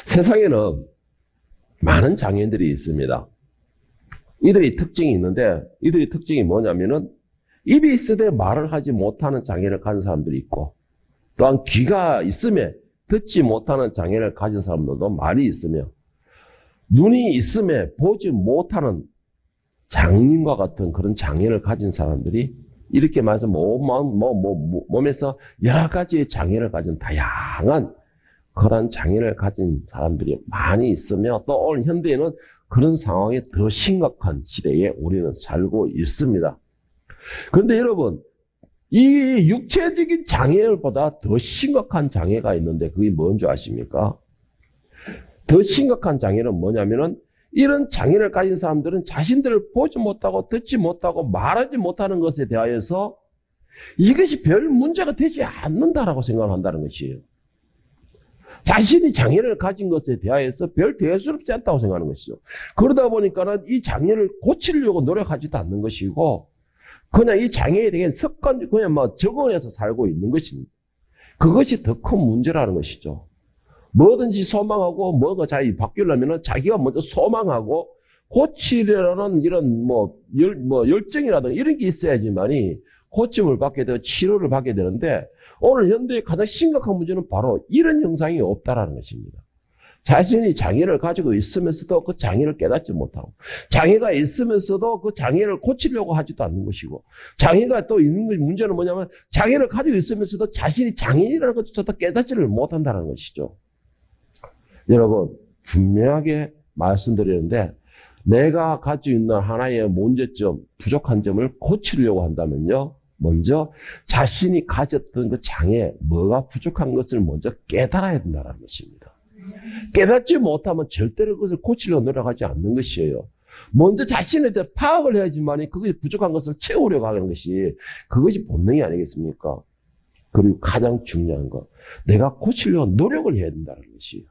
세상에는 많은 장애인들이 있습니다. 이들이 특징이 있는데 이들의 특징이 뭐냐면은 입이 있으되 말을 하지 못하는 장애를 가진 사람들이 있고 또한 귀가 있음에 듣지 못하는 장애를 가진 사람들도 많이 있으며 눈이 있음에 보지 못하는 장님과 같은 그런 장애를 가진 사람들이 이렇게 말해서 몸에서 여러 가지의 장애를 가진 다양한 그런 장애를 가진 사람들이 많이 있으며 또 오늘 현대에는 그런 상황이 더 심각한 시대에 우리는 살고 있습니다. 그런데 여러분, 이 육체적인 장애보다 더 심각한 장애가 있는데 그게 뭔지 아십니까? 더 심각한 장애는 뭐냐면은 이런 장애를 가진 사람들은 자신들을 보지 못하고 듣지 못하고 말하지 못하는 것에 대하여서 이것이 별 문제가 되지 않는다라고 생각을 한다는 것이에요. 자신이 장애를 가진 것에 대하여서 별 대수롭지 않다고 생각하는 것이죠. 그러다 보니까는 이 장애를 고치려고 노력하지도 않는 것이고 그냥 이 장애에 대한 습관, 그냥 적응해서 살고 있는 것입니다. 그것이 더 큰 문제라는 것이죠. 뭐든지 소망하고 뭐가 잘 바뀌려면 자기가 먼저 소망하고 고치려는 이런 열정이라든가 이런 게 있어야지만이 고침을 받게 되고 치료를 받게 되는데 오늘 현대의 가장 심각한 문제는 바로 이런 형상이 없다라는 것입니다. 자신이 장애를 가지고 있으면서도 그 장애를 깨닫지 못하고 장애가 있으면서도 그 장애를 고치려고 하지도 않는 것이고 장애가 또 있는 문제는 뭐냐면 장애를 가지고 있으면서도 자신이 장애인이라는 것조차도 깨닫지를 못한다는 것이죠. 여러분 분명하게 말씀드리는데 내가 가지고 있는 하나의 문제점, 부족한 점을 고치려고 한다면요. 먼저 자신이 가졌던 그 장애, 뭐가 부족한 것을 먼저 깨달아야 된다는 것입니다. 깨닫지 못하면 절대로 그것을 고치려고 노력하지 않는 것이에요. 먼저 자신에 대해 파악을 해야지만 그것이 부족한 것을 채우려고 하는 것이 그것이 본능이 아니겠습니까? 그리고 가장 중요한 거, 내가 고치려고 노력을 해야 된다는 것이에요.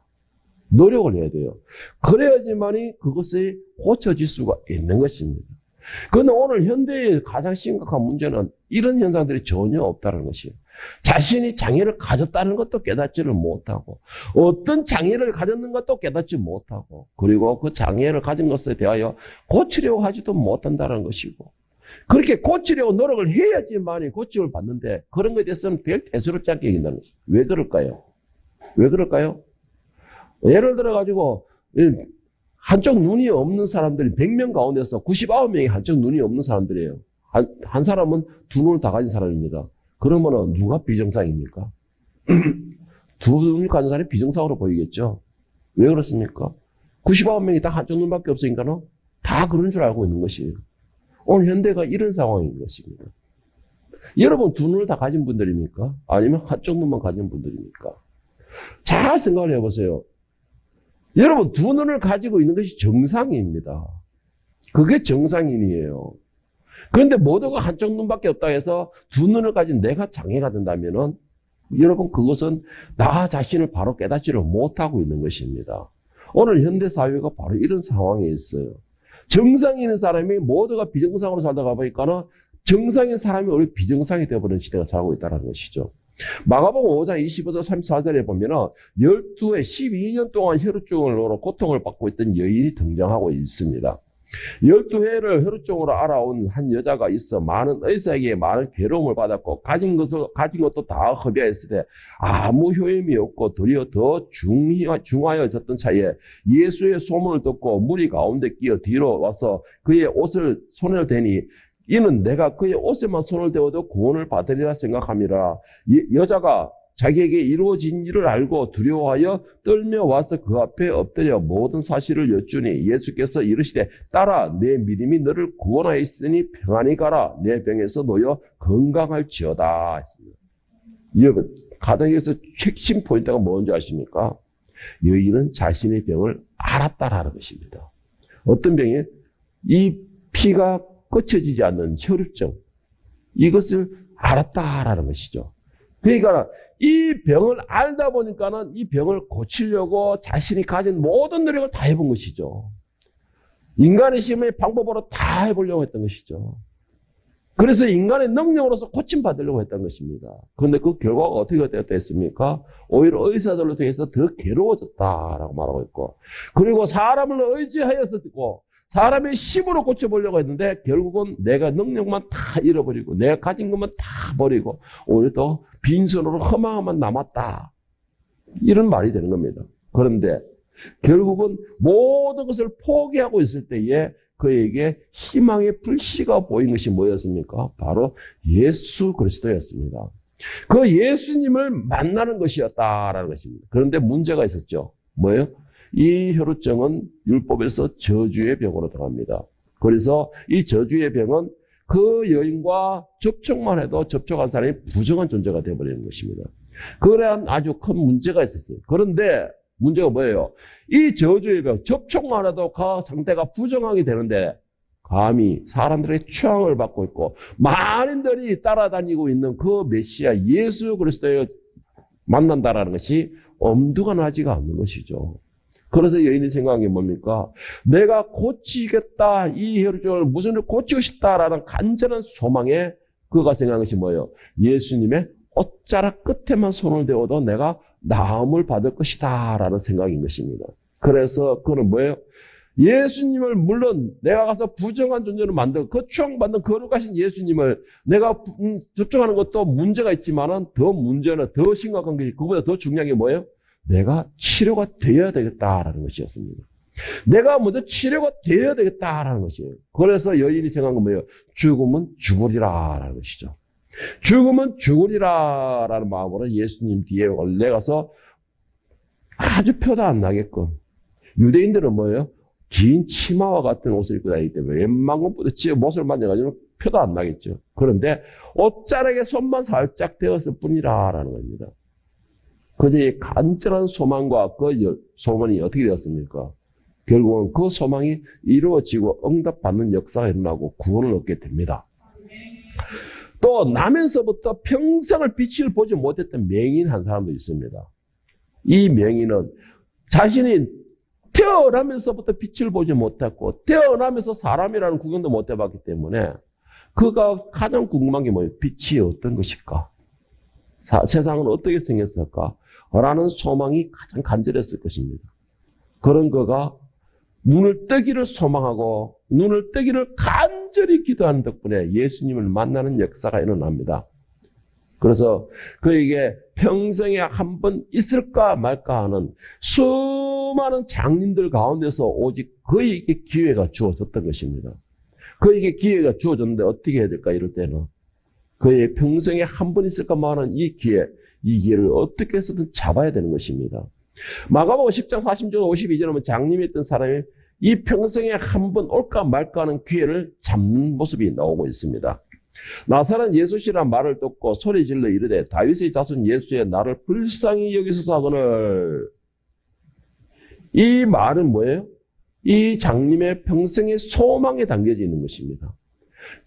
노력을 해야 돼요. 그래야지만이 그것이 고쳐질 수가 있는 것입니다. 그런데 오늘 현대의 가장 심각한 문제는 이런 현상들이 전혀 없다는 것이에요. 자신이 장애를 가졌다는 것도 깨닫지를 못하고 어떤 장애를 가졌는 것도 깨닫지 못하고 그리고 그 장애를 가진 것에 대하여 고치려고 하지도 못한다는 것이고 그렇게 고치려고 노력을 해야지만이 고침을 받는데 그런 것에 대해서는 별 대수롭지 않게 여긴다는 것이에요. 왜 그럴까요? 왜 그럴까요? 예를 들어가지고 한쪽 눈이 없는 사람들이 100명 가운데서 99명이 한쪽 눈이 없는 사람들이에요. 한 사람은 두 눈을 다 가진 사람입니다. 그러면 누가 비정상입니까? 두 눈을 가진 사람이 비정상으로 보이겠죠. 왜 그렇습니까? 99명이 다 한쪽 눈밖에 없으니까는 다 그런 줄 알고 있는 것이에요. 오늘 현대가 이런 상황인 것입니다. 여러분 두 눈을 다 가진 분들입니까? 아니면 한쪽 눈만 가진 분들입니까? 잘 생각을 해보세요. 여러분 두 눈을 가지고 있는 것이 정상입니다. 그게 정상인이에요. 그런데 모두가 한쪽 눈밖에 없다 해서 두 눈을 가진 내가 장애가 된다면은 여러분 그것은 나 자신을 바로 깨닫지를 못하고 있는 것입니다. 오늘 현대 사회가 바로 이런 상황에 있어요. 정상인 사람이 모두가 비정상으로 살다가 보니까는 정상인 사람이 오히려 비정상이 되어버리는 시대가 살고 있다는 것이죠. 마가복음 5장 25절 34절에 보면은 12회 12년 동안 혈우증으로 고통을 받고 있던 여인이 등장하고 있습니다. 12회를 혈우증으로 알아온 한 여자가 있어 많은 의사에게 많은 괴로움을 받았고 가진 것도 다 허비하였을 때 아무 효임이 없고 도리어 더 중하여졌던 차에 예수의 소문을 듣고 무리 가운데 끼어 뒤로 와서 그의 옷을 손을 대니 이는 내가 그의 옷에만 손을 대어도 구원을 받으리라 생각함이라. 여자가 자기에게 이루어진 일을 알고 두려워하여 떨며 와서 그 앞에 엎드려 모든 사실을 여쭈니 예수께서 이르시되 딸아 내 믿음이 너를 구원하였으니 평안히 가라 내 병에서 놓여 건강할지어다 했습니다. 여러분 가장 여기서 핵심 포인트가 뭔지 아십니까? 여인은 자신의 병을 알았다라는 것입니다. 어떤 병이에요? 이 피가 꺼쳐지지 않는 혈우증 이것을 알았다라는 것이죠. 그러니까 이 병을 알다 보니까는 이 병을 고치려고 자신이 가진 모든 노력을 다 해본 것이죠. 인간의 힘의 방법으로 다 해보려고 했던 것이죠. 그래서 인간의 능력으로서 고침받으려고 했던 것입니다. 그런데 그 결과가 어떻게 됐습니까? 오히려 의사들로 통해서 더 괴로워졌다라고 말하고 있고, 그리고 사람을 의지하였었고 사람의 힘으로 고쳐보려고 했는데 결국은 내가 능력만 다 잃어버리고 내가 가진 것만 다 버리고 오히려 더 빈손으로 허망함만 남았다. 이런 말이 되는 겁니다. 그런데 결국은 모든 것을 포기하고 있을 때에 그에게 희망의 불씨가 보인 것이 뭐였습니까? 바로 예수 그리스도였습니다. 그 예수님을 만나는 것이었다라는 것입니다. 그런데 문제가 있었죠. 뭐예요? 이 혈루증은 율법에서 저주의 병으로 들어갑니다. 그래서 이 저주의 병은 그 여인과 접촉만 해도 접촉한 사람이 부정한 존재가 되어버리는 것입니다. 그래야 아주 큰 문제가 있었어요. 그런데 문제가 뭐예요? 이 저주의 병, 접촉만 해도 그 상태가 부정하게 되는데 감히 사람들의 추앙을 받고 있고 많은들이 따라다니고 있는 그 메시아 예수 그리스도를 만난다라는 것이 엄두가 나지가 않는 것이죠. 그래서 여인이 생각한 게 뭡니까? 내가 고치겠다, 이 혈루증을 무슨 고치고 싶다라는 간절한 소망에 그가 생각한 것이 뭐예요? 예수님의 옷자락 끝에만 손을 대어도 내가 나음을 받을 것이다 라는 생각인 것입니다. 그래서 그는 뭐예요? 예수님을 물론 내가 가서 부정한 존재로 만들고 그 추앙받는 거룩하신 예수님을 내가 접촉하는 것도 문제가 있지만은 더 문제는 더 심각한 게 그보다 더 중요한 게 뭐예요? 내가 치료가 되어야 되겠다라는 것이었습니다. 내가 먼저 치료가 되어야 되겠다라는 것이에요. 그래서 여인이 생각한 건 뭐예요? 죽으면 죽으리라라는 것이죠. 죽으면 죽으리라라는 마음으로 예수님 뒤에 올라가서 아주 표도 안 나게끔. 유대인들은 뭐예요? 긴 치마와 같은 옷을 입고 다니기 때문에 웬만큼보다 못을 만져가지고 표도 안 나겠죠. 그런데 옷자락에 손만 살짝 대었을 뿐이라라는 겁니다. 그들의 간절한 소망과 그 소원이 어떻게 되었습니까? 결국은 그 소망이 이루어지고 응답받는 역사가 일어나고 구원을 얻게 됩니다. 또 나면서부터 평생을 빛을 보지 못했던 맹인 한 사람도 있습니다. 이 맹인은 자신이 태어나면서부터 빛을 보지 못했고 태어나면서 사람이라는 구경도 못 해봤기 때문에 그가 가장 궁금한 게 뭐예요? 빛이 어떤 것일까? 세상은 어떻게 생겼을까? 라는 소망이 가장 간절했을 것입니다. 그런 그가 눈을 뜨기를 소망하고 눈을 뜨기를 간절히 기도하는 덕분에 예수님을 만나는 역사가 일어납니다. 그래서 그에게 평생에 한 번 있을까 말까 하는 수많은 장님들 가운데서 오직 그에게 기회가 주어졌던 것입니다. 그에게 기회가 주어졌는데 어떻게 해야 될까 이럴 때는 그의 평생에 한 번 있을까 말하는 이 기회를 어떻게 해서든 잡아야 되는 것입니다. 마가복음 10장 40절 52절에 보면 장님이었던 사람이 이 평생에 한 번 올까 말까 하는 기회를 잡는 모습이 나오고 있습니다. 나사렛 예수시란 말을 듣고 소리질러 이르되 다윗의 자손 예수의 나를 불쌍히 여기소서 하거늘. 이 말은 뭐예요? 이 장님의 평생의 소망에 담겨져 있는 것입니다.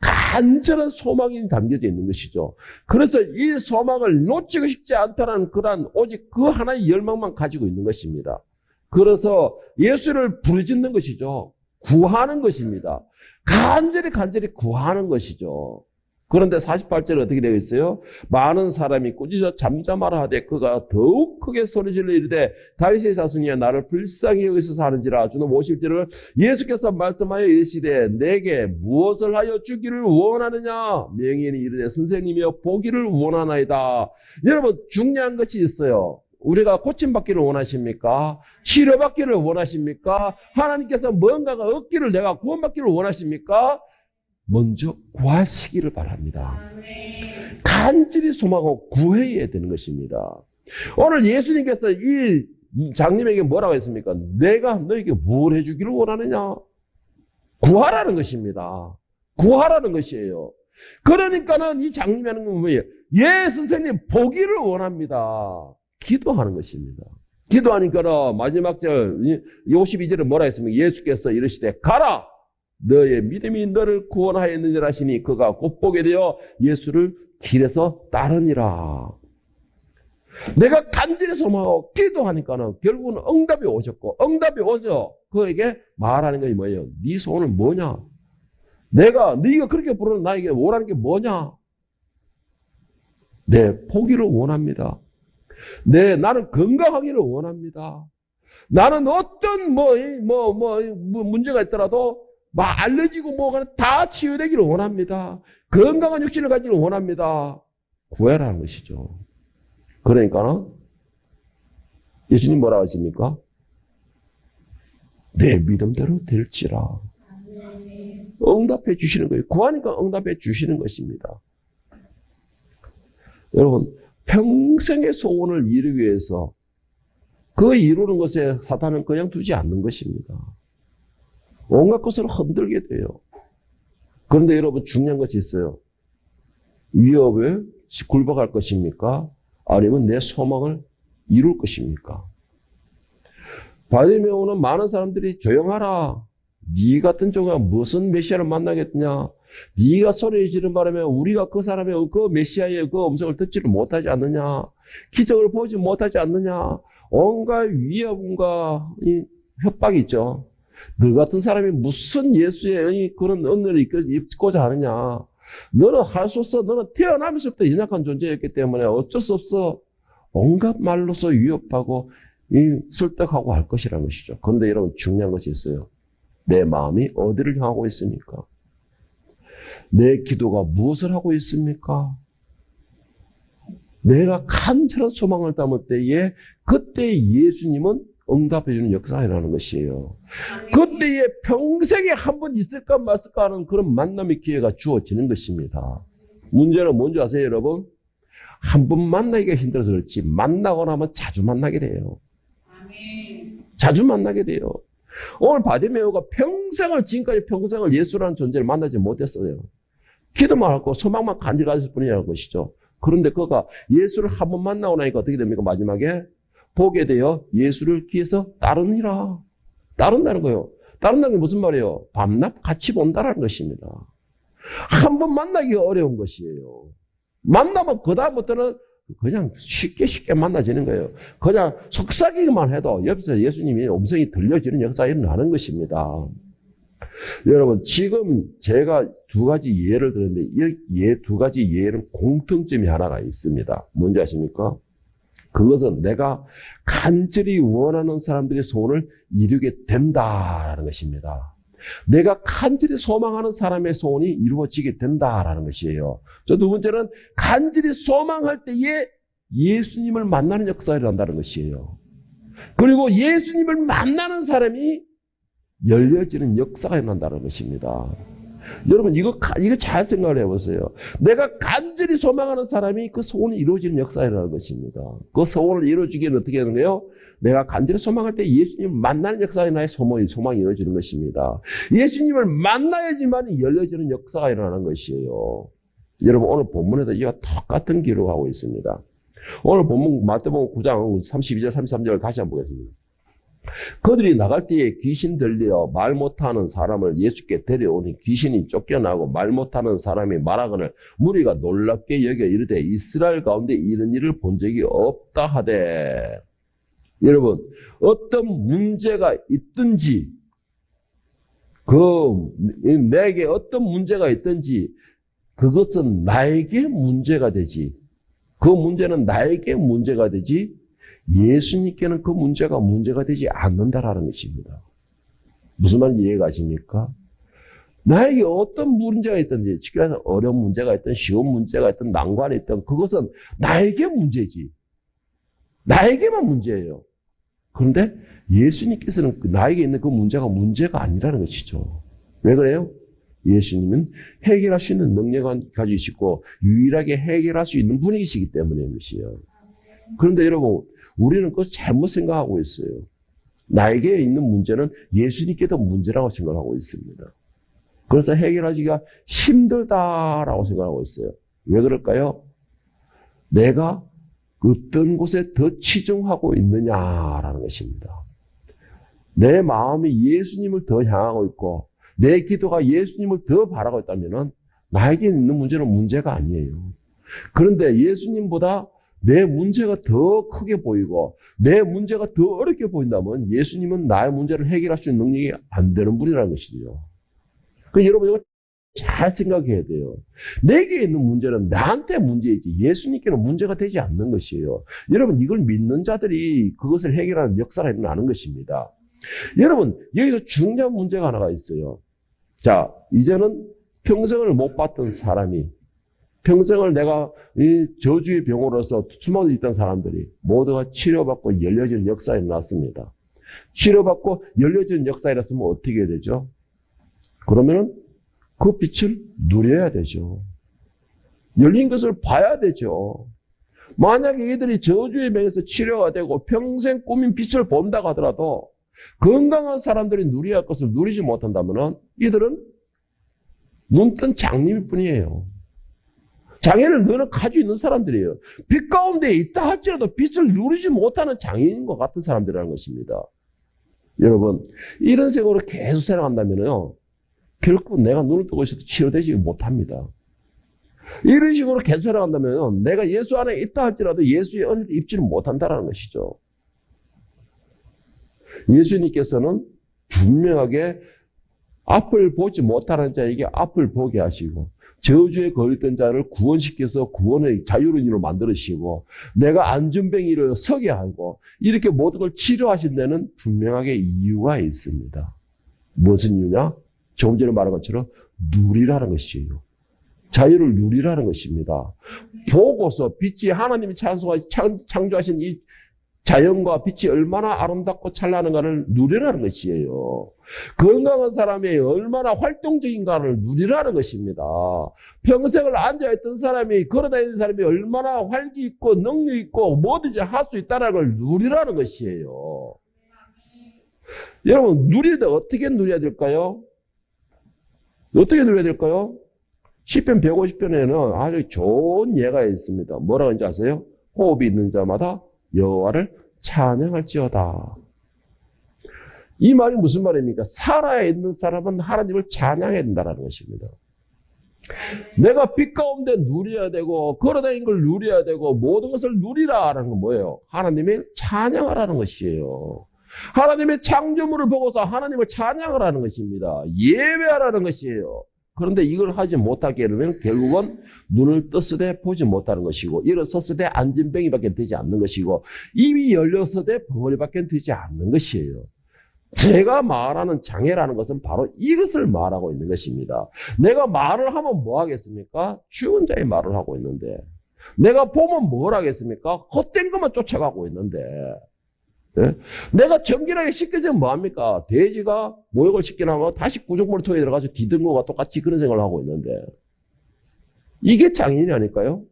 간절한 소망이 담겨져 있는 것이죠. 그래서 이 소망을 놓치고 싶지 않다는 그런 오직 그 하나의 열망만 가지고 있는 것입니다. 그래서 예수를 부르짖는 것이죠. 구하는 것입니다. 간절히 구하는 것이죠. 그런데 48절에 어떻게 되어 있어요? 많은 사람이 꾸짖어 잠잠하라 하되 그가 더욱 크게 소리질러 이르되 다윗의 자손이여 나를 불쌍히 여기소서 하는지라. 주는 50절을 예수께서 말씀하여 이르시되 내게 무엇을 하여 주기를 원하느냐? 맹인이 이르되 선생님이여 보기를 원하나이다. 여러분 중요한 것이 있어요. 우리가 고침받기를 원하십니까? 치료받기를 원하십니까? 하나님께서 뭔가가 얻기를 내가 구원받기를 원하십니까? 먼저 구하시기를 바랍니다. 간절히 소망하고 구해야 되는 것입니다. 오늘 예수님께서 이 장님에게 뭐라고 했습니까? 내가 너에게 뭘 해주기를 원하느냐? 구하라는 것입니다. 구하라는 것이에요. 그러니까는 이 장님이 하는 건 뭐예요? 예, 선생님, 보기를 원합니다. 기도하는 것입니다. 기도하니까 마지막 절 52절에 뭐라 했습니까? 예수께서 이르시되 가라! 너의 믿음이 너를 구원하였느니라 하시니 그가 곧 보게 되어 예수를 길에서 따르니라. 내가 간절히 소망하고 기도하니까는 결국은 응답이 오셨고 응답이 오죠. 그에게 말하는 것이 뭐예요? 네 소원은 뭐냐? 네가 그렇게 부르는 나에게 원하는 게 뭐냐? 내 포기를 원합니다. 나는 건강하기를 원합니다. 나는 어떤 문제가 있더라도 알려지고 뭐가 다 치유되기를 원합니다. 건강한 육신을 가지기를 원합니다. 구해라는 것이죠. 그러니까 예수님 뭐라고 하십니까? 내 믿음대로 될지라. 응답해 주시는 거예요. 구하니까 응답해 주시는 것입니다. 여러분, 평생의 소원을 이루기 위해서 그 이루는 것에 사탄은 그냥 두지 않는 것입니다. 온갖 것을 흔들게 돼요. 그런데 여러분, 중요한 것이 있어요. 위협에 굴복할 것입니까? 아니면 내 소망을 이룰 것입니까? 바디메오는 많은 사람들이 조용하라. 네 같은 종가 무슨 메시아를 만나겠냐? 네가 소리 지르는 바람에 우리가 그 사람의 그 메시아의 그 음성을 듣지를 못하지 않느냐? 기적을 보지 못하지 않느냐? 온갖 위협과 협박이 있죠. 너 같은 사람이 무슨 예수의 그런 은혜를 입고자 하느냐? 너는 할 수 없어. 너는 태어나면서부터 연약한 존재였기 때문에 어쩔 수 없어. 온갖 말로서 위협하고 설득하고 할 것이라는 것이죠. 그런데 여러분, 중요한 것이 있어요. 내 마음이 어디를 향하고 있습니까? 내 기도가 무엇을 하고 있습니까? 내가 간절한 소망을 담을 때에 그때 예수님은 응답해주는 역사가 일어나는 것이에요. 그때에 평생에 한 번 있을까 말까 하는 그런 만남의 기회가 주어지는 것입니다. 문제는 뭔지 아세요, 여러분? 한 번 만나기가 힘들어서 그렇지 만나고 나면 자주 만나게 돼요. 자주 만나게 돼요. 오늘 바디메오가 지금까지 평생을 예수라는 존재를 만나지 못했어요. 기도만 하고 소망만 간절히 가졌을 뿐이라는 것이죠. 그런데 그가 예수를 한 번 만나고 나니까 어떻게 됩니까? 마지막에 보게 되어 예수를 귀에서 따르니라. 따른다는 거예요. 따른다는 게 무슨 말이에요? 밤낮 같이 본다라는 것입니다. 한 번 만나기가 어려운 것이에요. 만나면 그다음부터는 그냥 쉽게 만나지는 거예요. 그냥 속삭이기만 해도 옆에서 예수님이 음성이 들려지는 역사가 일어나는 것입니다. 여러분, 지금 제가 두 가지 예를 들었는데 이 두 가지 예는 공통점이 하나가 있습니다. 뭔지 아십니까? 그것은 내가 간절히 원하는 사람들의 소원을 이루게 된다라는 것입니다. 내가 간절히 소망하는 사람의 소원이 이루어지게 된다라는 것이에요. 저 두 번째는 간절히 소망할 때에 예수님을 만나는 역사가 일어난다는 것이에요. 그리고 예수님을 만나는 사람이 열려지는 역사가 일어난다는 것입니다. 여러분, 이거 잘 생각을 해보세요. 내가 간절히 소망하는 사람이 그 소원이 이루어지는 역사가 일어나는 것입니다. 그 소원을 이루어주기에는 어떻게 하는 거예요? 내가 간절히 소망할 때 예수님을 만나는 역사가 나의 소망이 이루어지는 것입니다. 예수님을 만나야지만 열려지는 역사가 일어나는 것이에요. 여러분, 오늘 본문에도 이와 똑같은 기록하고 있습니다. 오늘 본문 마태복음 9장 32절 33절을 다시 한번 보겠습니다. 그들이 나갈 때에 귀신 들려 말 못하는 사람을 예수께 데려오니 귀신이 쫓겨나고 말 못하는 사람이 말하거늘 무리가 놀랍게 여겨 이르되 이스라엘 가운데 이런 일을 본 적이 없다 하되. 여러분, 어떤 문제가 있든지 내게 어떤 문제가 있든지 그것은 나에게 문제가 되지, 그 문제는 나에게 문제가 되지 예수님께는 그 문제가 되지 않는다라는 것입니다. 무슨 말인지 이해가 가십니까? 나에게 어떤 문제가 있든지, 직결해서 어려운 문제가 있든 쉬운 문제가 있든 난관이 있든 그것은 나에게 문제지, 나에게만 문제예요. 그런데 예수님께서는 나에게 있는 그 문제가 아니라는 것이죠. 왜 그래요? 예수님은 해결할 수 있는 능력을 가지시고 유일하게 해결할 수 있는 분이시기 때문에 것이에요. 그런데 여러분, 우리는 그걸 잘못 생각하고 있어요. 나에게 있는 문제는 예수님께도 문제라고 생각하고 있습니다. 그래서 해결하기가 힘들다라고 생각하고 있어요. 왜 그럴까요? 내가 어떤 곳에 더 치중하고 있느냐라는 것입니다. 내 마음이 예수님을 더 향하고 있고 내 기도가 예수님을 더 바라고 있다면 나에게 있는 문제는 문제가 아니에요. 그런데 예수님보다 내 문제가 더 크게 보이고 내 문제가 더 어렵게 보인다면 예수님은 나의 문제를 해결할 수 있는 능력이 안 되는 분이라는 것이죠. 그러니까 여러분, 이거 잘 생각해야 돼요. 내게 있는 문제는 나한테 문제이지 예수님께는 문제가 되지 않는 것이에요. 여러분, 이걸 믿는 자들이 그것을 해결하는 역사가 일어나는 것입니다. 여러분, 여기서 중요한 문제가 하나가 있어요. 자, 이제는 평생을 못 봤던 사람이, 평생을 내가 이 저주의 병으로서 숨어 있던 사람들이 모두가 치료받고 열려지는 역사가 일어났습니다. 치료받고 열려지는 역사가 일어났으면 어떻게 해야 되죠? 그러면은 그 빛을 누려야 되죠. 열린 것을 봐야 되죠. 만약에 이들이 저주의 병에서 치료가 되고 평생 꾸민 빛을 본다고 하더라도 건강한 사람들이 누려야 할 것을 누리지 못한다면 이들은 눈뜬 장님일 뿐이에요. 장애를 너는 가지고 있는 사람들이에요. 빛 가운데 있다 할지라도 빛을 누리지 못하는 장애인인 것 같은 사람들이라는 것입니다. 여러분, 이런 생각으로 계속 살아간다면요, 결국 내가 눈을 뜨고 있어도 치료되지 못합니다. 이런 식으로 계속 살아간다면 내가 예수 안에 있다 할지라도 예수의 은혜를 입지를 못한다는 것이죠. 예수님께서는 분명하게 앞을 보지 못하는 자에게 앞을 보게 하시고 저주에 걸렸던 자를 구원시켜서 구원의 자유로인으로 만들으시고 내가 안전뱅이를 서게 하고 이렇게 모든 걸 치료하신 데는 분명하게 이유가 있습니다. 무슨 이유냐? 조금 전에 말한 것처럼 누리라는 것이에요. 자유를 누리라는 것입니다. 보고서 빛이 하나님이 창조하신 이 자연과 빛이 얼마나 아름답고 찬란한가를 누리라는 것이에요. 건강한 사람이 얼마나 활동적인가를 누리라는 것입니다. 평생을 앉아있던 사람이, 걸어다니는 사람이 얼마나 활기 있고 능력 있고 뭐든지 할 수 있다는 걸 누리라는 것이에요. 여러분, 누릴 때 어떻게 누려야 될까요? 어떻게 누려야 될까요? 시편 150편에는 아주 좋은 예가 있습니다. 뭐라고 하는지 아세요? 호흡이 있는 자마다 여호와를 찬양할지어다. 이 말이 무슨 말입니까? 살아있는 사람은 하나님을 찬양해야 된다는 것입니다. 내가 빛 가운데 누려야 되고 걸어다니는 걸 누려야 되고 모든 것을 누리라는 건 뭐예요? 하나님의 찬양하라는 것이에요. 하나님의 창조물을 보고서 하나님을 찬양하라는 것입니다. 예배하라는 것이에요. 그런데 이걸 하지 못하게 되면 결국은 눈을 떴으되 보지 못하는 것이고 일어섰으되 안진뱅이밖에 되지 않는 것이고 입이 열렸으되 벙어리밖에 되지 않는 것이에요. 제가 말하는 장애라는 것은 바로 이것을 말하고 있는 것입니다. 내가 말을 하면 뭐 하겠습니까? 죽은 자의 말을 하고 있는데 내가 보면 뭘 하겠습니까? 헛된 것만 쫓아가고 있는데 네? 내가 정결하게 씻겨지면 뭐합니까? 돼지가 모욕을 씻겨나면 다시 구조물통에 들어가서 기든 거와 똑같이 그런 생각을 하고 있는데 이게 장인이 아닐까요?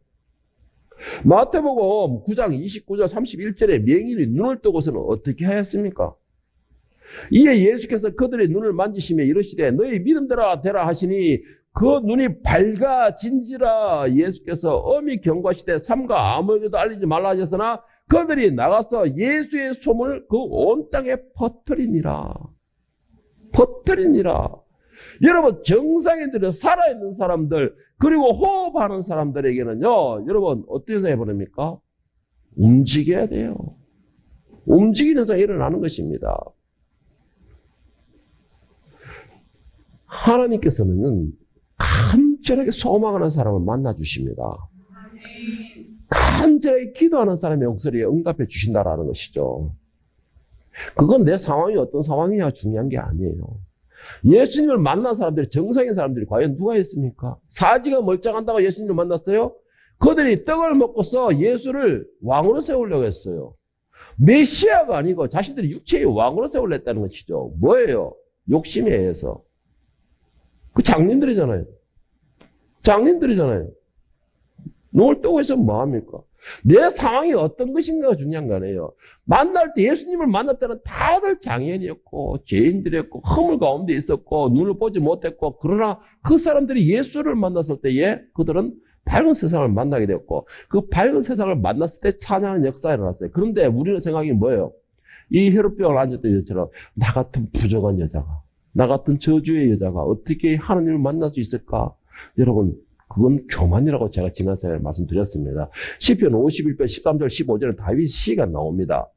마태복음 9장 29절 31절에 맹인이 눈을 뜨고서는 어떻게 하였습니까? 이에 예수께서 그들의 눈을 만지시며 이르시되 너희 믿음대로 되라 하시니 그 눈이 밝아진지라. 예수께서 엄히 경고하시되 삼가 아무에게도 알리지 말라 하셨으나 그들이 나가서 예수의 소문을 그 온 땅에 퍼뜨리니라. 퍼뜨리니라. 여러분, 정상인들은 살아있는 사람들 그리고 호흡하는 사람들에게는요, 여러분 어떻게 생각해보십니까? 움직여야 돼요. 움직이는 사람이 일어나는 것입니다. 하나님께서는 간절하게 소망하는 사람을 만나주십니다. 간절하게 기도하는 사람의 목소리에 응답해 주신다라는 것이죠. 그건 내 상황이 어떤 상황이냐 중요한 게 아니에요. 예수님을 만난 사람들이, 정상인 사람들이 과연 누가 있습니까? 사지가 멀쩡한다고 예수님을 만났어요? 그들이 떡을 먹고서 예수를 왕으로 세우려고 했어요. 메시아가 아니고 자신들이 육체의 왕으로 세우려 했다는 것이죠. 뭐예요? 욕심에 의해서. 그 장님들이잖아요. 장님들이잖아요. 눈을 뜨고 있으면 뭐합니까? 내 상황이 어떤 것인가가 중요한 거 아니에요. 만날 때, 예수님을 만날 때는 다들 장애인이었고 죄인들이었고 허물 가운데 있었고 눈을 보지 못했고, 그러나 그 사람들이 예수를 만났을 때에 그들은 밝은 세상을 만나게 되었고 그 밝은 세상을 만났을 때 찬양하는 역사가 일어났어요. 그런데 우리는 생각이 뭐예요? 이 혈루병을 앉았던 여자처럼 나 같은 부족한 여자가, 나 같은 저주의 여자가 어떻게 하나님을 만날 수 있을까? 여러분, 그건 교만이라고 제가 지난 시간에 말씀드렸습니다. 시편 51편 13절 15절에 다윗 시가 나옵니다.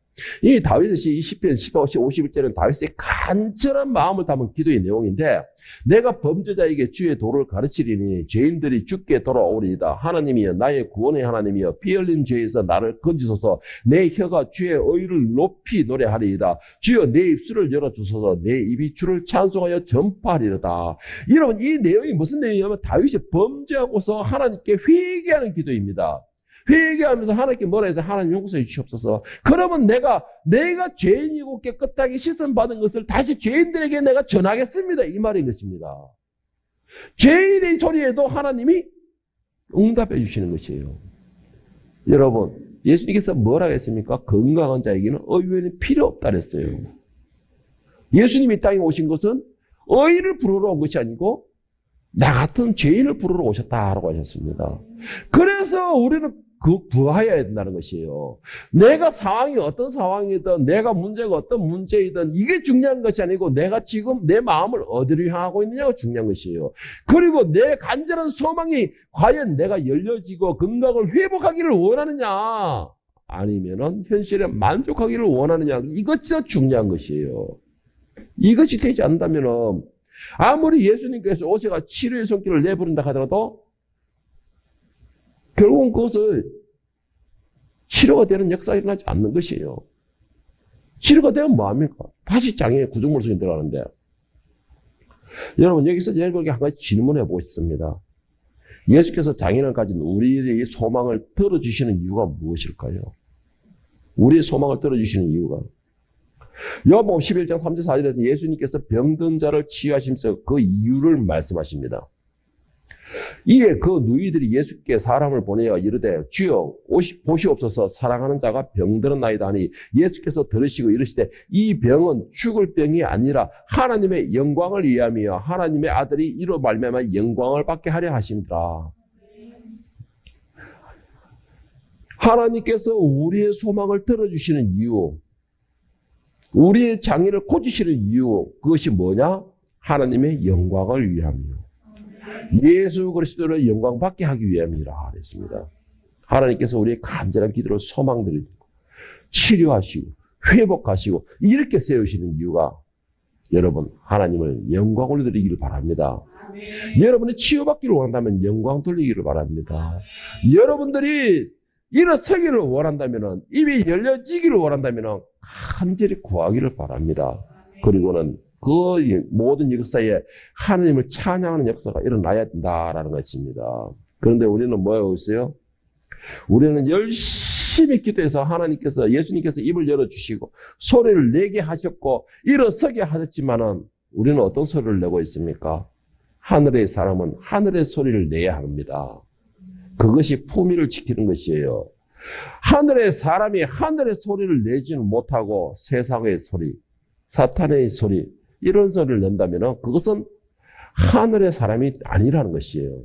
이 다윗의 시편 51절은 다윗의 간절한 마음을 담은 기도의 내용인데 내가 범죄자에게 주의 도를 가르치리니 죄인들이 주께 돌아오리이다. 하나님이여 나의 구원의 하나님이여 피 흘린 죄에서 나를 건지소서. 내 혀가 주의 의를 높이 노래하리이다. 주여 내 입술을 열어주소서. 내 입이 주를 찬송하여 전파하리로다. 여러분 이 내용이 무슨 내용이냐면 다윗이 범죄하고서 하나님께 회개하는 기도입니다. 회개하면서 하나님께 뭐라 해서 하나님 용서해 주시옵소서. 그러면 내가 죄인이고 깨끗하게 씻음받은 것을 다시 죄인들에게 내가 전하겠습니다. 이 말인 것입니다. 죄인의 소리에도 하나님이 응답해 주시는 것이에요. 여러분 예수님께서 뭐라고 했습니까? 건강한 자에게는 의인이 필요 없다 그랬어요. 예수님이 이 땅에 오신 것은 의인을 부르러 온 것이 아니고 나 같은 죄인을 부르러 오셨다라고 하셨습니다. 그래서 우리는 구하여야 된다는 것이에요. 내가 상황이 어떤 상황이든 내가 문제가 어떤 문제이든 이게 중요한 것이 아니고 내가 지금 내 마음을 어디로 향하고 있느냐가 중요한 것이에요. 그리고 내 간절한 소망이 과연 내가 열려지고 건강을 회복하기를 원하느냐 아니면은 현실에 만족하기를 원하느냐 이것 진짜 중요한 것이에요. 이것이 되지 않는다면은 아무리 예수님께서 오셔가 치료의 손길을 내부른다 하더라도 결국은 그것을 치료가 되는 역사가 일어나지 않는 것이에요. 치료가 되면 뭐합니까? 다시 장애의 구조물 속에 들어가는데 여러분 여기서 여러분에게 한 가지 질문해 보고 싶습니다. 예수께서 장애를 가진 우리의 소망을 들어주시는 이유가 무엇일까요? 우리의 소망을 들어주시는 이유가 요한복음 11장 3절 4절에서 예수님께서 병든 자를 치유하시면서 그 이유를 말씀하십니다. 이에 그 누이들이 예수께 사람을 보내어 이르되 주여 보시옵소서 사랑하는 자가 병들었나이다 하니 예수께서 들으시고 이르시되 이 병은 죽을 병이 아니라 하나님의 영광을 위함이여 하나님의 아들이 이로 말미암아 영광을 받게 하려 하심이라. 하나님께서 우리의 소망을 들어주시는 이유, 우리의 장애를 고치시는 이유, 그것이 뭐냐? 하나님의 영광을 위함이요. 예수 그리스도를 영광 받게 하기 위함이라 그랬습니다. 하나님께서 우리의 간절한 기도를 소망드리고 치료하시고 회복하시고 이렇게 세우시는 이유가 여러분 하나님을 영광 올려드리기를 바랍니다. 여러분이 치유받기를 원한다면 영광 돌리기를 바랍니다. 여러분들이 일어서기를 원한다면 입이 열려지기를 원한다면 간절히 구하기를 바랍니다. 그리고는 그 모든 역사에 하나님을 찬양하는 역사가 일어나야 된다라는 것입니다. 그런데 우리는 뭐 하고 있어요? 우리는 열심히 기도해서 하나님께서 예수님께서 입을 열어주시고 소리를 내게 하셨고 일어서게 하셨지만은 우리는 어떤 소리를 내고 있습니까? 하늘의 사람은 하늘의 소리를 내야 합니다. 그것이 품위를 지키는 것이에요. 하늘의 사람이 하늘의 소리를 내지는 못하고 세상의 소리, 사탄의 소리 이런 소리를 낸다면 그것은 하늘의 사람이 아니라는 것이에요.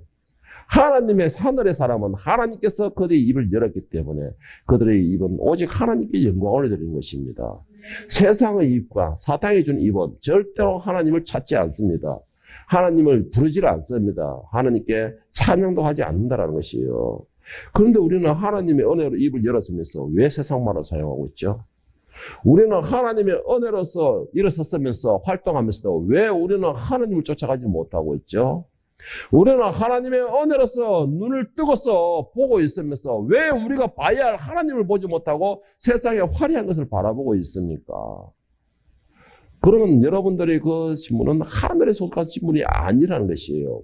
하늘의 사람은 하나님께서 그들의 입을 열었기 때문에 그들의 입은 오직 하나님께 영광을 드리는 것입니다. 세상의 입과 사탄이 준 입은 절대로 하나님을 찾지 않습니다. 하나님을 부르지 않습니다. 하나님께 찬양도 하지 않는다는 것이에요. 그런데 우리는 하나님의 은혜로 입을 열었으면서 왜 세상말을 사용하고 있죠? 우리는 하나님의 은혜로서 일어섰으면서 활동하면서도 왜 우리는 하나님을 쫓아가지 못하고 있죠? 우리는 하나님의 은혜로서 눈을 뜨고서 보고 있으면서 왜 우리가 봐야 할 하나님을 보지 못하고 세상의 화려한 것을 바라보고 있습니까? 그러면 여러분들의 그 신문은 하늘에 속한 신문이 아니라는 것이에요.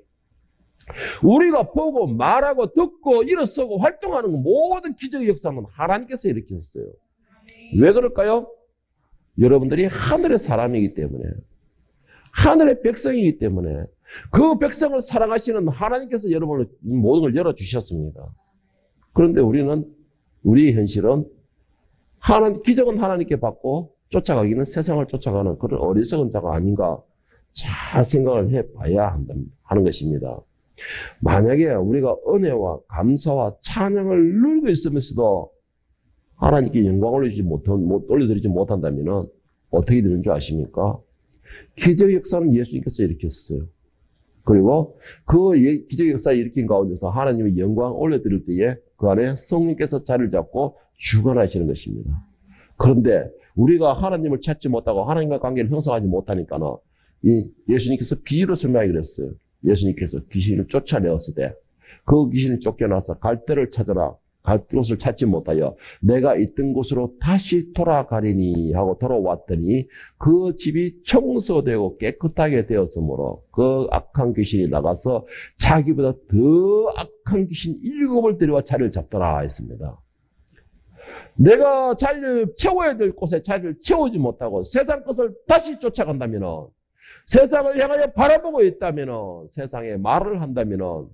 우리가 보고 말하고 듣고 일어서고 활동하는 모든 기적의 역사는 하나님께서 일으키셨어요. 왜 그럴까요? 여러분들이 하늘의 사람이기 때문에, 하늘의 백성이기 때문에 그 백성을 사랑하시는 하나님께서 여러분을 모든 걸 열어주셨습니다. 그런데 우리의 현실은 기적은 하나님께 받고 쫓아가기는 세상을 쫓아가는 그런 어리석은 자가 아닌가 잘 생각을 해봐야 하는 것입니다. 만약에 우리가 은혜와 감사와 찬양을 누리고 있으면서도 하나님께 영광을 올려드리지 못한다면 어떻게 되는 줄 아십니까? 기적의 역사는 예수님께서 일으켰어요. 그리고 그 기적의 역사를 일으킨 가운데서 하나님의 영광 올려드릴 때에 그 안에 성령께서 자리를 잡고 주관하시는 것입니다. 그런데 우리가 하나님을 찾지 못하고 하나님과 관계를 형성하지 못하니까는 예수님께서 비유로 설명하기 그랬어요. 예수님께서 귀신을 쫓아내었을 때 그 귀신이 쫓겨나서 갈 데를 찾아라. 갈 곳을 찾지 못하여 내가 있던 곳으로 다시 돌아가리니 하고 돌아왔더니 그 집이 청소되고 깨끗하게 되었으므로 그 악한 귀신이 나가서 자기보다 더 악한 귀신 7을 데려와 자리를 잡더라 했습니다. 내가 자리를 채워야 될 곳에 자리를 채우지 못하고 세상 것을 다시 쫓아간다면, 세상을 향하여 바라보고 있다면, 세상에 말을 한다면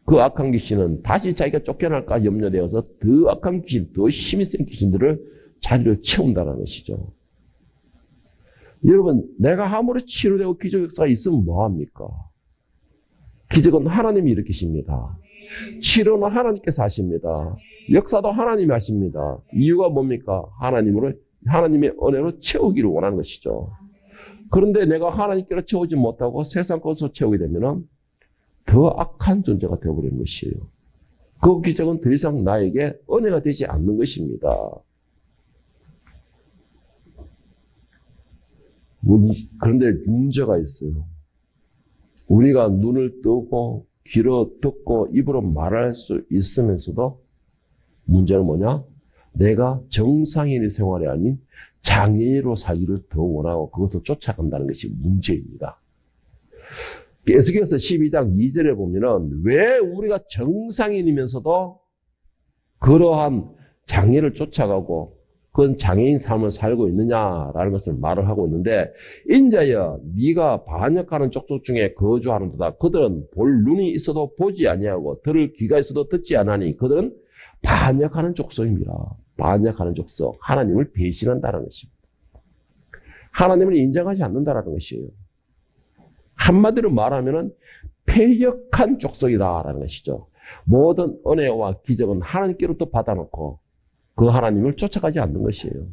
그 악한 귀신은 다시 자기가 쫓겨날까 염려되어서 더 악한 귀신, 더 힘이 센 귀신들을 자리를 채운다는 것이죠. 여러분, 내가 아무리 치료되고 기적 역사가 있으면 뭐합니까? 기적은 하나님이 일으키십니다. 치료는 하나님께서 하십니다. 역사도 하나님이 하십니다. 이유가 뭡니까? 하나님의 은혜로 채우기를 원하는 것이죠. 그런데 내가 하나님께로 채우지 못하고 세상 것으로 채우게 되면 더 악한 존재가 되어버리는 것이에요. 그 기적은 더 이상 나에게 은혜가 되지 않는 것입니다. 그런데 문제가 있어요. 우리가 눈을 뜨고 귀로 듣고 입으로 말할 수 있으면서도 문제는 뭐냐? 내가 정상인의 생활이 아닌 장애인으로 살기를 더 원하고 그것을 쫓아간다는 것이 문제입니다. 에스겔서 12장 2절에 보면은 왜 우리가 정상인이면서도 그러한 장애를 쫓아가고 그건 장애인 삶을 살고 있느냐라는 것을 말을 하고 있는데, 인자여 네가 반역하는 족속 중에 거주하는도다. 그들은 볼 눈이 있어도 보지 아니하고 들을 귀가 있어도 듣지 않으니 그들은 반역하는 족속입니다. 반역하는 족속, 하나님을 배신한다는 것입니다. 하나님을 인정하지 않는다는 것이에요. 한마디로 말하면은 패역한 족속이다라는 것이죠. 모든 은혜와 기적은 하나님께로부터 받아놓고 그 하나님을 쫓아가지 않는 것이에요.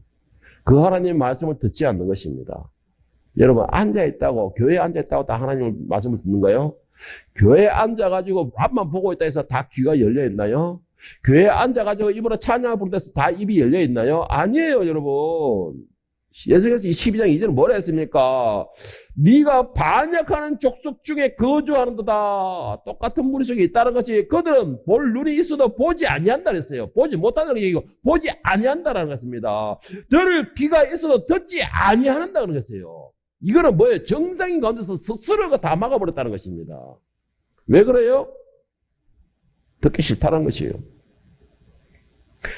그 하나님의 말씀을 듣지 않는 것입니다. 여러분, 앉아있다고, 교회에 앉아있다고 다 하나님의 말씀을 듣는가요? 교회에 앉아가지고 앞만 보고 있다 해서 다 귀가 열려있나요? 교회에 앉아가지고 입으로 찬양을 부르다 해서 다 입이 열려있나요? 아니에요, 여러분. 예수께서 12장 2절은 뭐라 했습니까? 네가 반역하는 족속 중에 거주하는도다. 똑같은 무리 속에 있다는 것이, 그들은 볼 눈이 있어도 보지 아니한다 그랬어요. 보지 못한다는 얘기고 보지 아니한다는 것입니다. 들을 귀가 있어도 듣지 아니한다는 것이에요. 이거는 뭐예요? 정상인 가운데서 스스로가 다 막아버렸다는 것입니다. 왜 그래요? 듣기 싫다는 것이에요.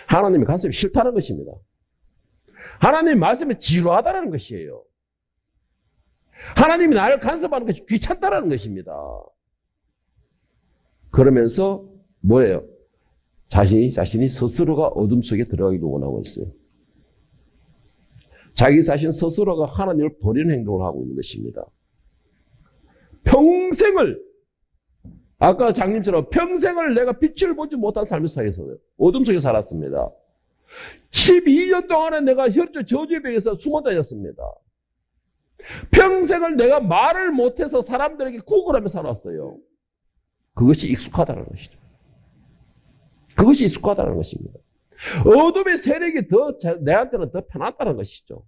하나님의 가슴이 싫다는 것입니다. 하나님의 말씀에 지루하다는 것이에요. 하나님이 나를 간섭하는 것이 귀찮다는 것입니다. 그러면서 뭐예요? 자신이 스스로가 어둠 속에 들어가기를 원하고 있어요. 자기 자신 스스로가 하나님을 버리는 행동을 하고 있는 것입니다. 평생을, 아까 장님처럼 평생을 내가 빛을 보지 못한 삶을 살았어요. 어둠 속에 살았습니다. 12년 동안에 내가 혈주 저주의 병에서 숨어 다녔습니다. 평생을 내가 말을 못해서 사람들에게 구걸하며 살았어요. 그것이 익숙하다는 것이죠. 그것이 익숙하다는 것입니다. 어둠의 세력이 내한테는 더 편하다는 것이죠.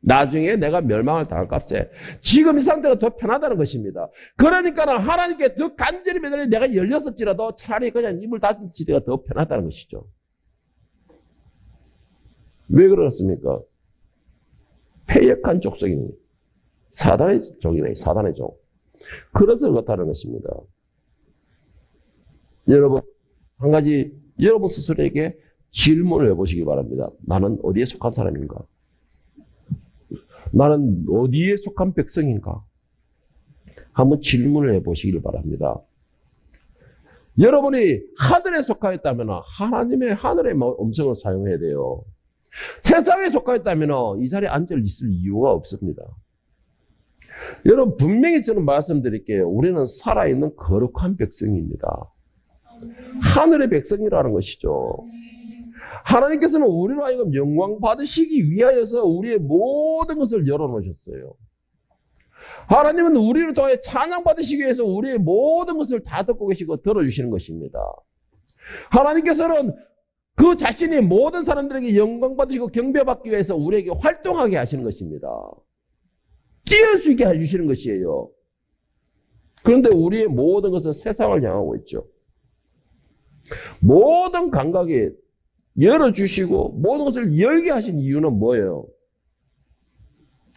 나중에 내가 멸망을 당할 값에 지금 이 상태가 더 편하다는 것입니다. 그러니까 하나님께 더 간절히 매달려 내가 열렸을지라도 차라리 그냥 입을 닫은 시대가 더 편하다는 것이죠. 왜 그렇습니까? 패역한 족속이니 사단의 족이네, 사단의 족. 그래서 그렇다는 것입니다. 여러분, 한 가지 여러분 스스로에게 질문을 해보시기 바랍니다. 나는 어디에 속한 사람인가? 나는 어디에 속한 백성인가? 한번 질문을 해보시길 바랍니다. 여러분이 하늘에 속하였다면 하나님의 하늘의 음성을 사용해야 돼요. 세상에 속하였다면 이 자리에 앉아 있을 이유가 없습니다. 여러분, 분명히 저는 말씀드릴게요. 우리는 살아있는 거룩한 백성입니다. 하늘의 백성이라는 것이죠. 하나님께서는 우리로 하여금 영광 받으시기 위하여서 우리의 모든 것을 열어놓으셨어요. 하나님은 우리를 통해 찬양 받으시기 위해서 우리의 모든 것을 다 듣고 계시고 들어주시는 것입니다. 하나님께서는 그 자신이 모든 사람들에게 영광 받으시고 경배받기 위해서 우리에게 활동하게 하시는 것입니다. 뛰어날 수 있게 해주시는 것이에요. 그런데 우리의 모든 것은 세상을 향하고 있죠. 모든 감각에 열어주시고 모든 것을 열게 하신 이유는 뭐예요?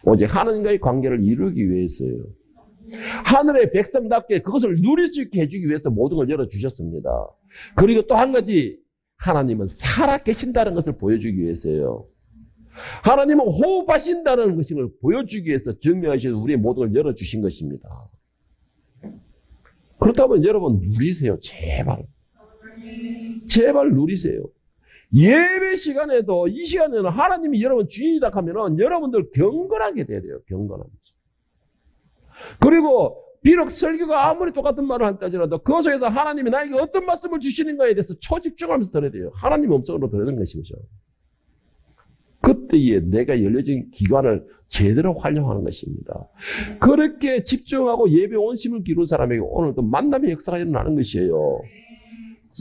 오직 하나님과의 관계를 이루기 위해서예요. 하늘의 백성답게 그것을 누릴 수 있게 해주기 위해서 모든 걸 열어주셨습니다. 그리고 또 한 가지, 하나님은 살아계신다는 것을 보여주기 위해서예요. 하나님은 호흡하신다는 것을 보여주기 위해서 증명하셔서 우리의 모든 걸 열어주신 것입니다. 그렇다면 여러분 누리세요. 제발. 제발 누리세요. 예배 시간에도 이 시간에는 하나님이 여러분 주인이다 하면은 여러분들 경건하게 돼야 돼요. 경건하면서. 그리고 비록 설교가 아무리 똑같은 말을 한다 하더라도 그 속에서 하나님이 나에게 어떤 말씀을 주시는가에 대해서 초집중하면서 들어야 돼요. 하나님 음성으로 들어야 되는 것이죠. 그때에 내가 열려진 기관을 제대로 활용하는 것입니다. 그렇게 집중하고 예배 온심을 기른 사람에게 오늘도 만남의 역사가 일어나는 것이에요.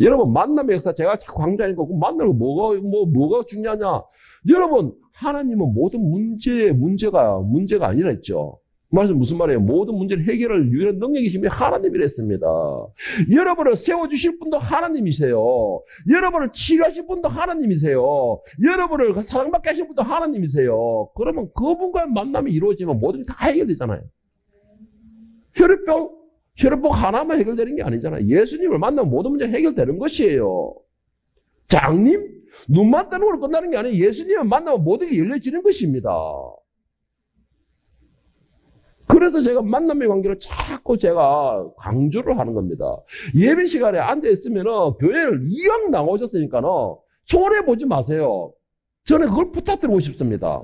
여러분 만남의 역사 제가 자꾸 강조하니까 만나는 거 뭐가 중요하냐? 여러분 하나님은 모든 문제가 아니라 했죠. 무슨 말이에요? 모든 문제를 해결할 유일한 능력이시면 하나님이랬습니다. 여러분을 세워주실 분도 하나님이세요. 여러분을 치료하실 분도 하나님이세요. 여러분을 사랑받게 하실 분도 하나님이세요. 그러면 그분과의 만남이 이루어지면 모든 게 다 해결되잖아요. 혈액병 하나만 해결되는 게 아니잖아요. 예수님을 만나면 모든 문제 해결되는 것이에요. 장님? 눈만 뜨는 걸로 끝나는 게 아니에요. 예수님을 만나면 모든 게 열려지는 것입니다. 그래서 제가 만남의 관계를 자꾸 제가 강조를 하는 겁니다. 예배 시간에 앉아있으면은 교회를 이왕 나오셨으니까는 손해보지 마세요. 저는 그걸 부탁드리고 싶습니다.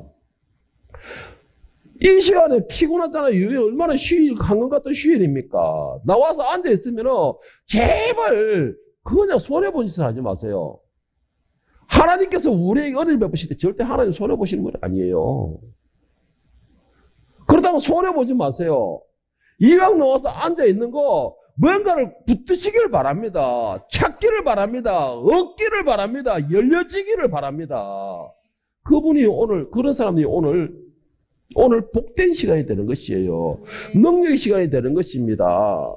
이 시간에 피곤하잖아요. 얼마나 강금 같은 휴일입니까? 나와서 앉아있으면은 제발 그냥 손해본 짓을 하지 마세요. 하나님께서 우리에게 은혜를 베푸실 때 절대 하나님 손해보시는 건 아니에요. 그렇다고 손해보지 마세요. 이왕 나와서 앉아있는 거 뭔가를 붙드시기를 바랍니다. 찾기를 바랍니다. 얻기를 바랍니다. 열려지기를 바랍니다. 그분이 그런 사람이 오늘 복된 시간이 되는 것이에요. 능력의 시간이 되는 것입니다.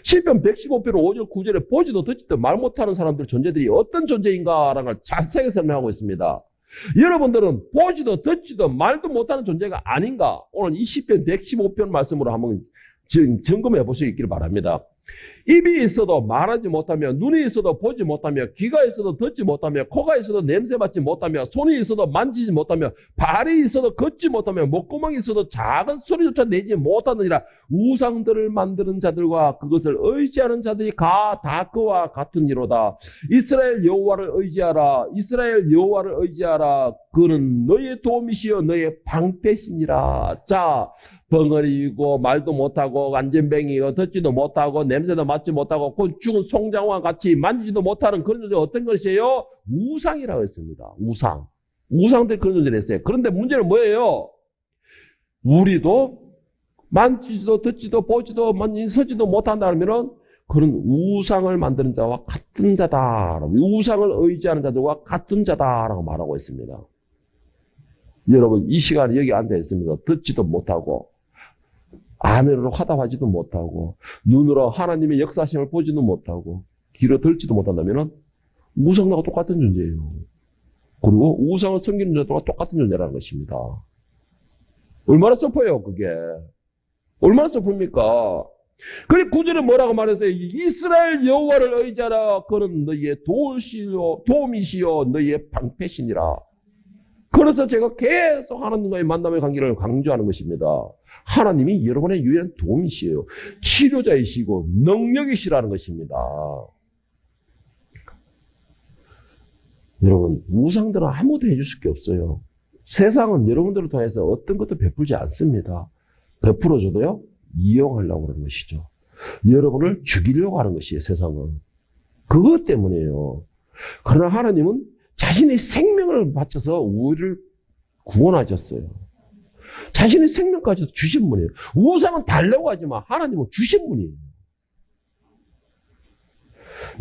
시편 115편 5절 9절에 보지도 듣지도 말 못하는 사람들 존재들이 어떤 존재인가라는 걸 자세하게 설명하고 있습니다. 여러분들은 보지도 듣지도 말도 못하는 존재가 아닌가? 오늘 이 시편 115편 말씀으로 한번 점검해 볼 수 있기를 바랍니다. 입이 있어도 말하지 못하며, 눈이 있어도 보지 못하며, 귀가 있어도 듣지 못하며, 코가 있어도 냄새 맡지 못하며, 손이 있어도 만지지 못하며, 발이 있어도 걷지 못하며, 목구멍이 있어도 작은 소리조차 내지 못하느니라. 우상들을 만드는 자들과 그것을 의지하는 자들이 다 그와 같은 이로다. 이스라엘 여호와를 의지하라. 이스라엘 여호와를 의지하라. 그는 너의 도움이시여 너의 방패시니라. 자, 벙어리고 말도 못하고 안전뱅이고 듣지도 못하고 냄새도 맡지 못하고 죽은 송장과 같이 만지지도 못하는 그런 존재 어떤 것이에요? 우상이라고 했습니다. 우상들 그런 존재를 했어요. 그런데 문제는 뭐예요? 우리도 만지지도 듣지도 보지도 서지도 못한다면은 그런 우상을 만드는 자와 같은 자다. 우상을 의지하는 자들과 같은 자다라고 말하고 있습니다. 여러분 이 시간에 여기 앉아 있습니다. 듣지도 못하고 아멘으로 화답하지도 못하고 눈으로 하나님의 역사심을 보지도 못하고 귀로 들지도 못한다면 우상과 똑같은 존재예요. 그리고 우상을 섬기는 자들과 똑같은 존재라는 것입니다. 얼마나 슬퍼요 그게. 얼마나 슬픕니까? 그리고 9절에 뭐라고 말했어요? 이스라엘 여호와를 의지하라. 그는 너희의 도움이시요 너희의 방패시니라. 그래서 제가 계속 하나님과의 만남의 관계를 강조하는 것입니다. 하나님이 여러분의 유일한 도움이시에요. 치료자이시고 능력이시라는 것입니다. 여러분 우상들은 아무도 해줄 게 없어요. 세상은 여러분들을 통해서 어떤 것도 베풀지 않습니다. 베풀어줘도요 이용하려고 하는 것이죠. 여러분을 죽이려고 하는 것이에요. 세상은. 그것 때문이에요. 그러나 하나님은 자신의 생명을 바쳐서 우리를 구원하셨어요. 자신의 생명까지도 주신 분이에요. 우상은 달라고 하지만 하나님은 주신 분이에요.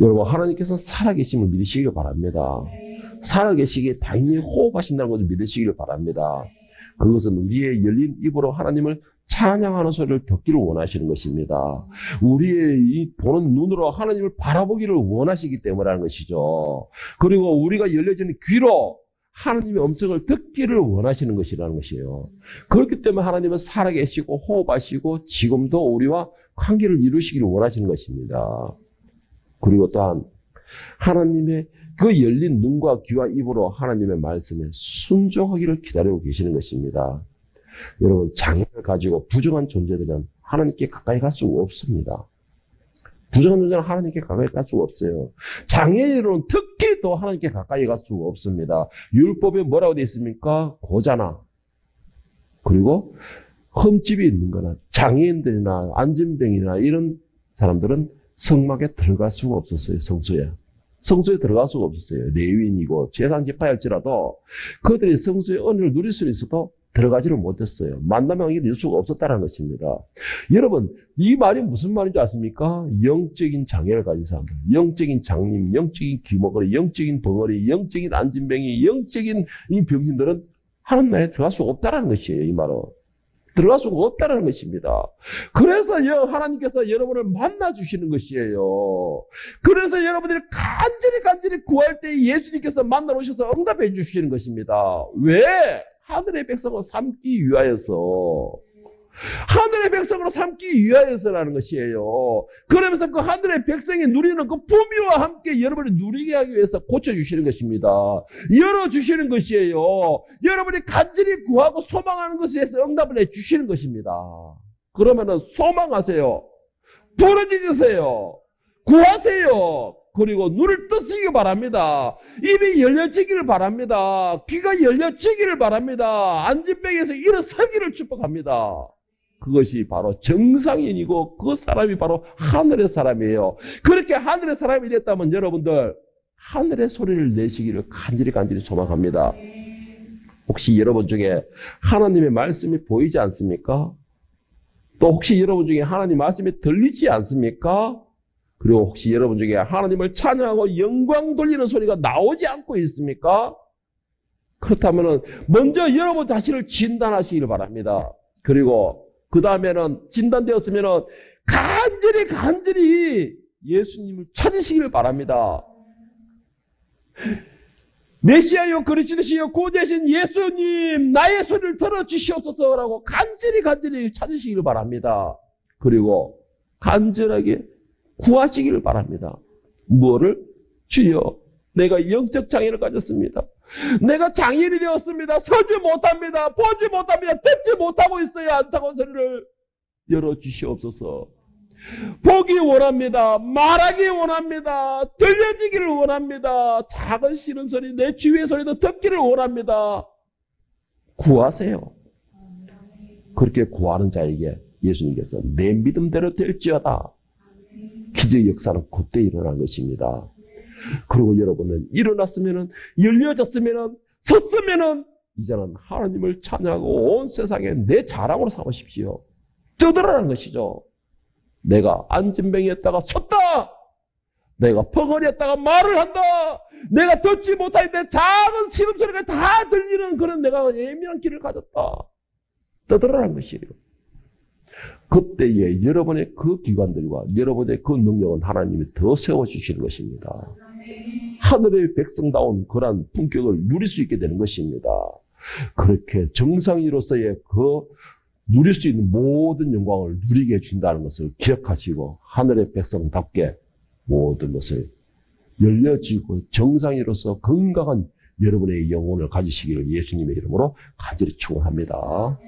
여러분, 하나님께서는 살아계심을 믿으시길 바랍니다. 살아계시기에 당연히 호흡하신다는 것을 믿으시길 바랍니다. 그것은 우리의 열린 입으로 하나님을 찬양하는 소리를 듣기를 원하시는 것입니다. 우리의 이 보는 눈으로 하나님을 바라보기를 원하시기 때문이라는 것이죠. 그리고 우리가 열려지는 귀로 하나님의 음성을 듣기를 원하시는 것이라는 것이에요. 그렇기 때문에 하나님은 살아계시고 호흡하시고 지금도 우리와 관계를 이루시기를 원하시는 것입니다. 그리고 또한 하나님의 그 열린 눈과 귀와 입으로 하나님의 말씀에 순종하기를 기다리고 계시는 것입니다. 여러분, 장애를 가지고 부정한 존재들은 하나님께 가까이 갈 수가 없습니다. 부정한 존재는 하나님께 가까이 갈 수가 없어요. 장애인은 특히 더 하나님께 가까이 갈 수가 없습니다. 율법에 뭐라고 되어 있습니까? 고자나 그리고 흠집이 있는 거나 장애인들이나 안진병이나 이런 사람들은 성막에 들어갈 수가 없었어요. 성소에 들어갈 수가 없었어요. 레위인이고 제사지파일지라도 그들이 성소의 은혜를 누릴 수 있어도 들어가지를 못했어요. 만남을 이룰 수가 없었다는 것입니다. 여러분, 이 말이 무슨 말인지 아십니까? 영적인 장애를 가진 사람들, 영적인 장님, 영적인 기머거리, 영적인 벙어리, 영적인 안진병이, 영적인 이 병신들은 하나님 나라에 들어갈 수가 없다는 것이에요. 이 말은. 들어갈 수가 없다는 것입니다. 그래서 하나님께서 여러분을 만나주시는 것이에요. 그래서 여러분들이 간절히 구할 때 예수님께서 만나러 오셔서 응답해 주시는 것입니다. 왜? 하늘의 백성을 삼기 위하여서. 하늘의 백성으로 삼기 위하여서라는 것이에요. 그러면서 그 하늘의 백성이 누리는 그 부미와 함께 여러분이 누리게 하기 위해서 고쳐주시는 것입니다. 열어주시는 것이에요. 여러분이 간절히 구하고 소망하는 것에 대해서 응답을 해주시는 것입니다. 그러면은 소망하세요. 부르짖으세요. 구하세요. 그리고 눈을 뜨시기 바랍니다. 입이 열려지기를 바랍니다. 귀가 열려지기를 바랍니다. 안진병에서 일어서기를 축복합니다. 그것이 바로 정상인이고 그 사람이 바로 하늘의 사람이에요. 그렇게 하늘의 사람이 됐다면 여러분들 하늘의 소리를 내시기를 간절히 소망합니다. 혹시 여러분 중에 하나님의 말씀이 보이지 않습니까? 또 혹시 여러분 중에 하나님 말씀이 들리지 않습니까? 그리고 혹시 여러분 중에 하나님을 찬양하고 영광 돌리는 소리가 나오지 않고 있습니까? 그렇다면 먼저 여러분 자신을 진단하시길 바랍니다. 그리고 그 다음에는 진단되었으면 간절히 예수님을 찾으시길 바랍니다. 메시아여 그리스도시여 구주이신 예수님 나의 소리를 들어주시옵소서라고 간절히 찾으시길 바랍니다. 그리고 간절하게 구하시길 바랍니다. 뭐를? 주여 내가 영적 장애를 가졌습니다. 내가 장애인이 되었습니다. 서지 못합니다. 보지 못합니다. 듣지 못하고 있어요. 안타까운 소리를 열어주시옵소서. 보기 원합니다. 말하기 원합니다. 들려지기를 원합니다. 작은 싫은 소리, 내 주위의 소리도 듣기를 원합니다. 구하세요. 그렇게 구하는 자에게 예수님께서 내 믿음대로 될지어다. 기적의 역사는 그때 일어난 것입니다. 그리고 여러분은 일어났으면은, 열려졌으면은, 섰으면은, 이제는 하나님을 찬양하고 온 세상에 내 자랑으로 삼으십시오. 떠들어라는 것이죠. 내가 안진병이었다가 섰다! 내가 벙어리였다가 말을 한다! 내가 듣지 못하는데 작은 신음소리가 다 들리는 그런 내가 예민한 길을 가졌다. 떠들어라는 것이에요. 그때에 여러분의 그 기관들과 여러분의 그 능력은 하나님이 더 세워주시는 것입니다. 하늘의 백성다운 그러한 품격을 누릴 수 있게 되는 것입니다. 그렇게 정상인으로서의 그 누릴 수 있는 모든 영광을 누리게 해준다는 것을 기억하시고 하늘의 백성답게 모든 것을 열려지고 정상인으로서 건강한 여러분의 영혼을 가지시기를 예수님의 이름으로 간절히 축원합니다.